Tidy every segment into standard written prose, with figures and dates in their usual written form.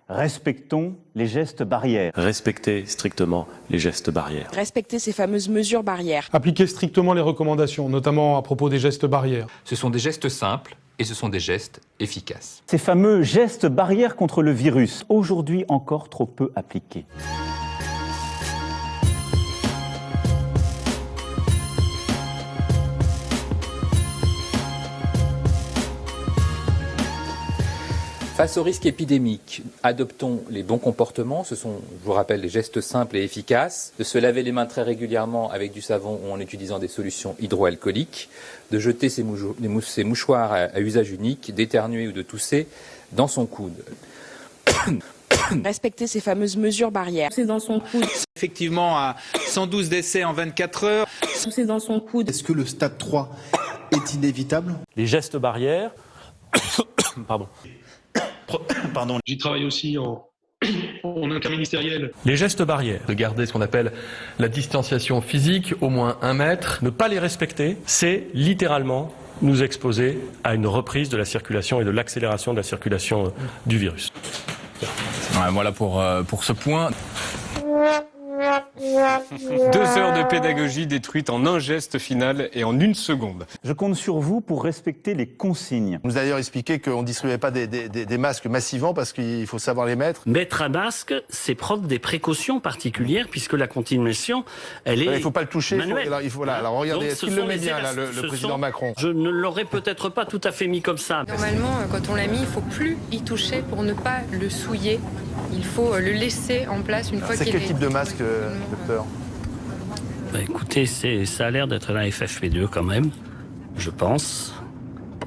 Respectons les gestes barrières. Respecter strictement les gestes barrières. Respecter ces fameuses mesures barrières. Appliquer strictement les recommandations, notamment à propos des gestes barrières. Ce sont des gestes simples et ce sont des gestes efficaces. Ces fameux gestes barrières contre le virus, aujourd'hui encore trop peu appliqués. Face au risque épidémique, adoptons les bons comportements. Ce sont, je vous rappelle, des gestes simples et efficaces. De se laver les mains très régulièrement avec du savon ou en utilisant des solutions hydroalcooliques. De jeter ses mouchoirs à usage unique, d'éternuer ou de tousser dans son coude. Respecter ces fameuses mesures barrières. C'est dans son coude. Effectivement, à 112 décès en 24 heures. C'est dans son coude. Est-ce que le stade 3 est inévitable? Les gestes barrières... Pardon. J'y travaille aussi en interministériel. Les gestes barrières, de garder ce qu'on appelle la distanciation physique, au moins 1 mètre, ne pas les respecter, c'est littéralement nous exposer à une reprise de la circulation et de l'accélération de la circulation du virus. Voilà pour ce point. 2 heures de pédagogie détruites en un geste final et en 1 seconde. Je compte sur vous pour respecter les consignes. On nous a d'ailleurs expliqué qu'on ne distribuait pas des masques massivement parce qu'il faut savoir les mettre. Mettre un masque, c'est prendre des précautions particulières puisque la continuation, elle est. Il ne faut pas le toucher. Manuelle. Alors regardez, est-ce qu'il le met bien, là, le président Macron? Je ne l'aurais peut-être pas tout à fait mis comme ça. Normalement, quand on l'a mis, il ne faut plus y toucher pour ne pas le souiller. Il faut le laisser en place une fois qu'il est... C'est quel type de masque, docteur? Écoutez, ça a l'air d'être un FFP2 quand même, je pense.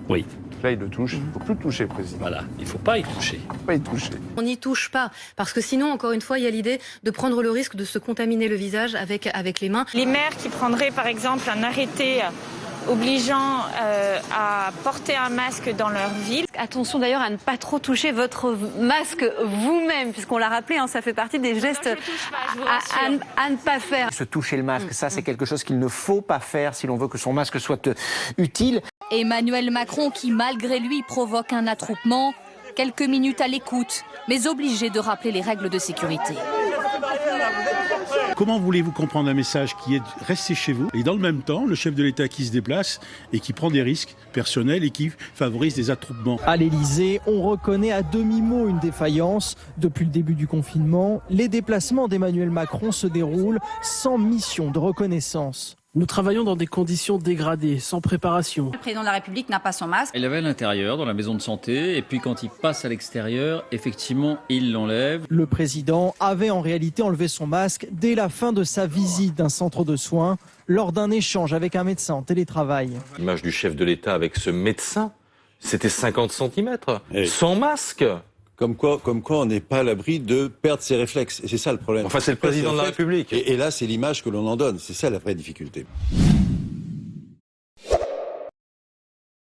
Oui. Là, il le touche. Il ne faut plus le toucher, président. Voilà, il ne faut pas y toucher. On n'y touche pas, parce que sinon, encore une fois, il y a l'idée de prendre le risque de se contaminer le visage avec les mains. Les maires qui prendraient par exemple un arrêté obligeant à porter un masque dans leur ville. Attention d'ailleurs à ne pas trop toucher votre masque vous-même, puisqu'on l'a rappelé, ça fait partie des gestes à ne pas faire. Se toucher le masque, ça c'est quelque chose qu'il ne faut pas faire si l'on veut que son masque soit utile. Emmanuel Macron qui malgré lui provoque un attroupement, quelques minutes à l'écoute, mais obligé de rappeler les règles de sécurité. Comment voulez-vous comprendre un message qui est « restez chez vous » et dans le même temps, le chef de l'État qui se déplace et qui prend des risques personnels et qui favorise des attroupements? À l'Élysée, on reconnaît à demi-mot une défaillance. Depuis le début du confinement, les déplacements d'Emmanuel Macron se déroulent sans mission de reconnaissance. Nous travaillons dans des conditions dégradées, sans préparation. Le président de la République n'a pas son masque. Il avait à l'intérieur, dans la maison de santé, et puis quand il passe à l'extérieur, effectivement, il l'enlève. Le président avait en réalité enlevé son masque dès la fin de sa visite d'un centre de soins, lors d'un échange avec un médecin en télétravail. L'image du chef de l'État avec ce médecin, c'était 50 cm, sans masque. Comme quoi on n'est pas à l'abri de perdre ses réflexes. Et c'est ça le problème. Enfin, c'est le président de la République. Et là, c'est l'image que l'on en donne. C'est ça la vraie difficulté.